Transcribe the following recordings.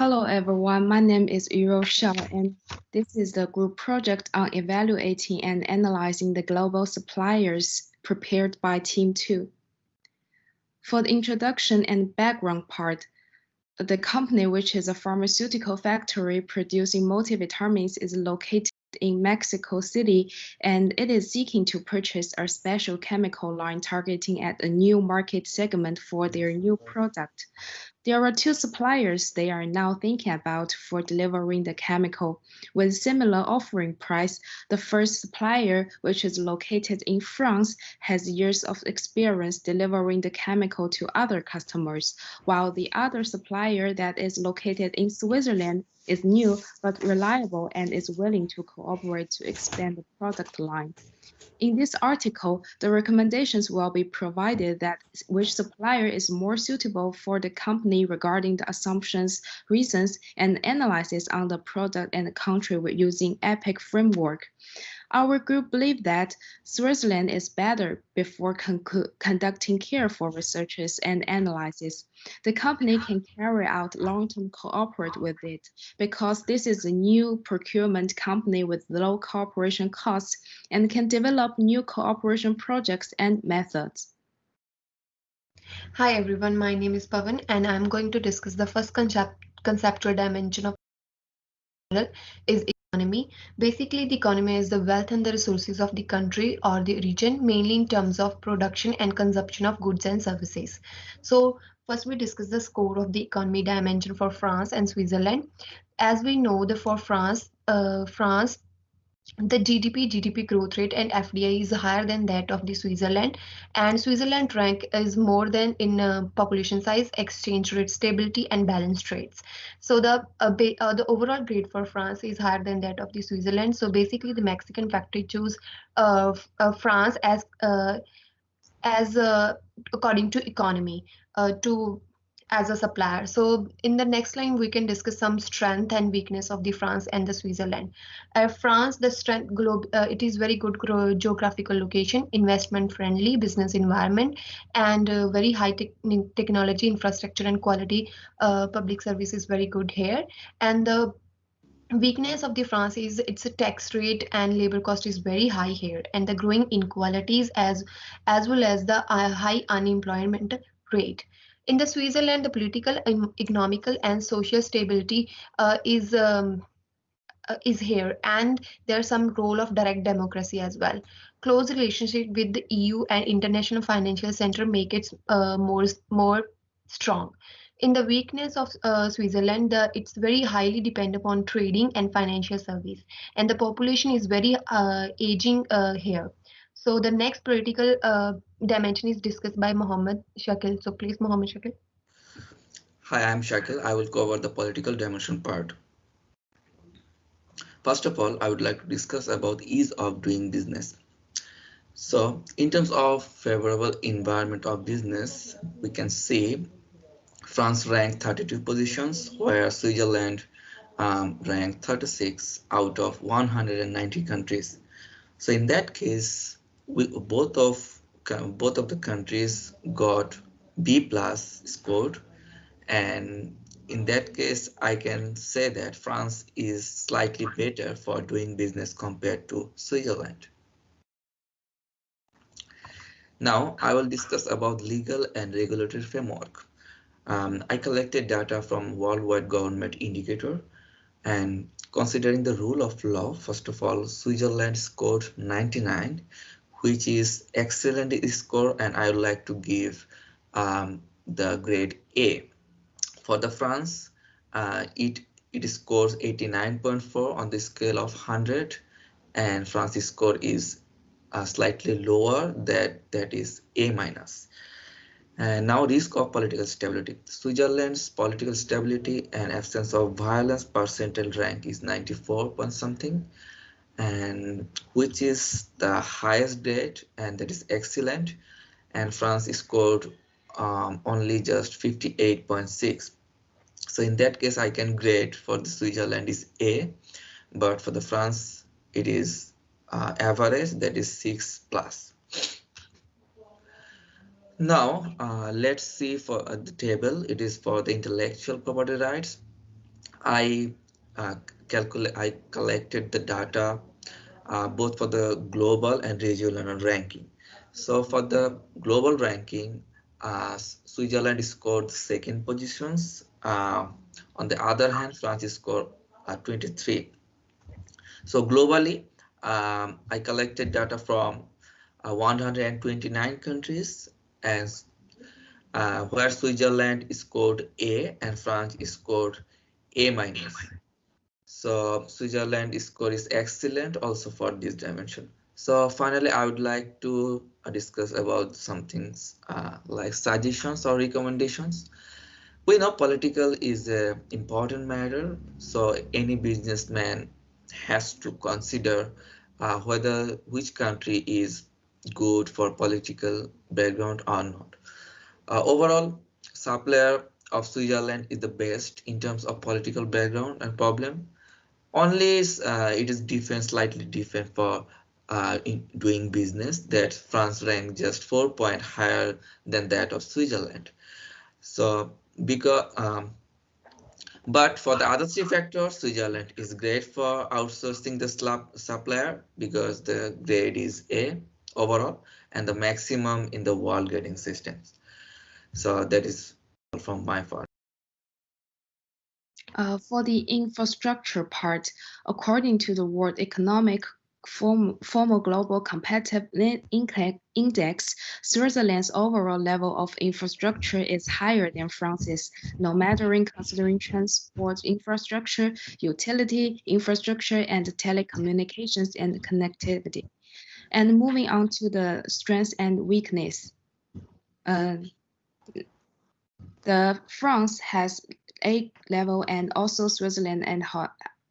Hello everyone, my name is Yuro Shao and this is the group project on evaluating and analyzing the global suppliers prepared by TEAM2. For the introduction and background part, the company, which is a pharmaceutical factory producing multivitamins, is located in Mexico City, and it is seeking to purchase a special chemical line targeting at a new market segment for their new product. There are two suppliers they are now thinking about for delivering the chemical with similar offering price. The first supplier, which is located in France, has years of experience delivering the chemical to other customers, while the other supplier that is located in Switzerland is new but reliable and is willing to cooperate to expand the product line. In this article, the recommendations will be provided that which supplier is more suitable for the company regarding the assumptions, reasons, and analysis on the product and the country using EPIC framework. Our group believes that Switzerland is better before conducting careful researches and analysis. The company can carry out long-term cooperate with it because this is a new procurement company with low cooperation costs and can develop new cooperation projects and methods. Hi everyone, my name is Pavan and I'm going to discuss the first conceptual dimension of is economy. Basically, the economy is the wealth and the resources of the country or the region, mainly in terms of production and consumption of goods and services. So first we discuss the score of the economy dimension for France and Switzerland. As we know, for France, the GDP growth rate and FDI is higher than that of the Switzerland, and Switzerland rank is more than in population size, exchange rate stability, and balanced rates. So the overall grade for France is higher than that of the Switzerland. So basically, the Mexican factory choose France as according to economy to as a supplier. So in the next line, we can discuss some strength and weakness of the France and the Switzerland. France, the strength it is very good geographical location, investment friendly business environment, and very high technology infrastructure and quality public service is very good here. And the weakness of the France is its tax rate and labor cost is very high here, and the growing inequalities as well as the high unemployment rate. In the Switzerland, the political, economical, and social stability is here, and there's some role of direct democracy as well. Close relationship with the EU and international financial center make it more strong. In the weakness of Switzerland, it's very highly dependent upon trading and financial service, and the population is very aging here. So the next political dimension is discussed by Mohammed Shakil. So please, Mohammed Shakil. Hi, I'm Shakil. I will cover the political dimension part. First of all, I would like to discuss about ease of doing business. So in terms of favorable environment of business, we can see France ranked 32 positions, where Switzerland ranked 36 out of 190 countries. So in that case, both of the countries got B+ scored, and in that case, I can say that France is slightly better for doing business compared to Switzerland. Now I will discuss about legal and regulatory framework. I collected data from worldwide government indicator, and considering the rule of law, first of all, Switzerland scored 99, which is excellent score, and I would like to give the grade A. For the France, it scores 89.4 on the scale of 100, and France's score is slightly lower, that is A-. And now risk of political stability. Switzerland's political stability and absence of violence percentile rank is 94 point something, and which is the highest grade, and that is excellent. And France scored only just 58.6. So in that case, I can grade for the Switzerland is A, but for the France, it is average, that is 6+. Now let's see for the table. It is for the intellectual property rights. I I collected the data both for the global and regional ranking. So for the global ranking, Switzerland scored second positions. On the other hand, France scored 23. So globally, I collected data from 129 countries, and where Switzerland scored A and France scored A minus. So Switzerland score is excellent also for this dimension. So finally, I would like to discuss about some things like suggestions or recommendations. We know political is an important matter, so any businessman has to consider whether which country is good for political background or not. Overall, supplier of Switzerland is the best in terms of political background and problem. Only it is different, slightly different for in doing business, that France ranked just 4 points higher than that of Switzerland. So because but for the other three factors, Switzerland is great for outsourcing the supplier because the grade is A overall and the maximum in the world grading systems. So that is all from my part. For the infrastructure part, according to the World Economic Formal Global Competitiveness Index, Switzerland's overall level of infrastructure is higher than France's, no matter in considering transport infrastructure, utility infrastructure, and telecommunications and connectivity. And moving on to the strengths and weakness. The France has A level and also Switzerland and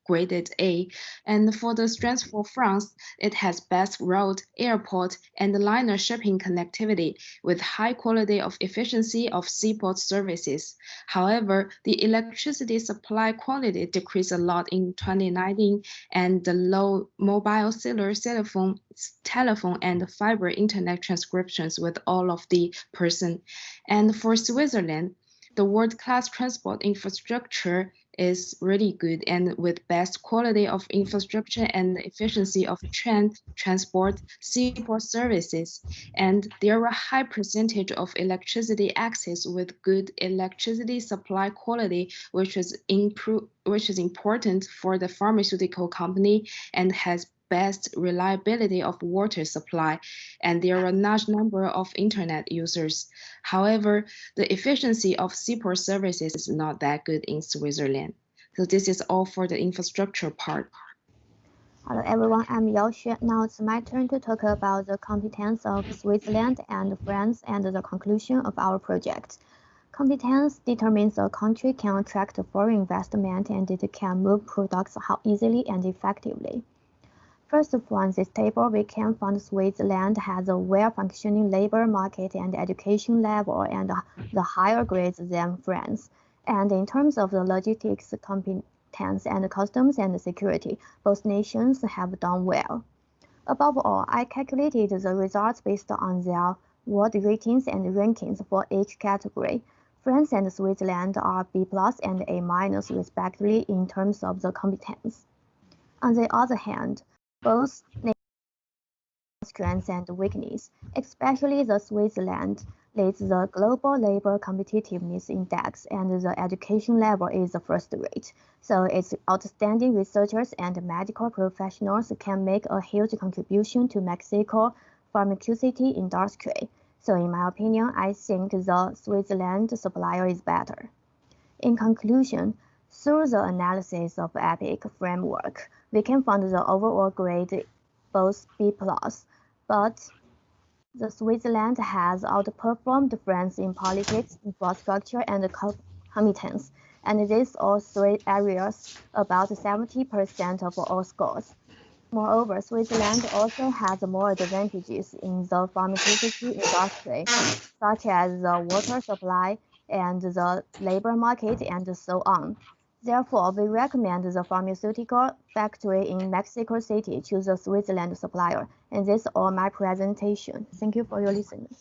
graded A. And for the strengths for France, it has best road, airport, and liner shipping connectivity with high quality of efficiency of seaport services. However, the electricity supply quality decreased a lot in 2019, and the low mobile cellular telephone and fiber internet transcriptions with all of the person. And for Switzerland, the world-class transport infrastructure is really good and with best quality of infrastructure and efficiency of train transport, seaport services. And there are a high percentage of electricity access with good electricity supply quality, which is important for the pharmaceutical company and has best reliability of water supply, and there are a large number of internet users. However, the efficiency of seaport services is not that good in Switzerland. So this is all for the infrastructure part. Hello everyone, I'm Yao Xue. Now it's my turn to talk about the competence of Switzerland and France and the conclusion of our project. Competence determines a country can attract foreign investment and it can move products how easily and effectively. First, from this table, we can find Switzerland has a well-functioning labor market and education level and the higher grades than France. And in terms of the logistics, competence, and customs and security, both nations have done well. Above all, I calculated the results based on their world ratings and rankings for each category. France and Switzerland are B+ and A- respectively in terms of the competence. On the other hand, both strengths and weakness, especially the Switzerland leads the Global Labor Competitiveness Index and the education level is first rate. So its outstanding researchers and medical professionals can make a huge contribution to Mexico pharmaceutical industry. So in my opinion, I think the Switzerland supplier is better. In conclusion, through the analysis of EPIC framework, we can find the overall grade both B+, but the Switzerland has outperformed France in politics, infrastructure, and competence, and these all three areas about 70% of all scores. Moreover, Switzerland also has more advantages in the pharmaceutical industry, such as the water supply and the labor market and so on. Therefore, we recommend the pharmaceutical factory in Mexico City choose a Switzerland supplier. And this is all my presentation. Thank you for your listening.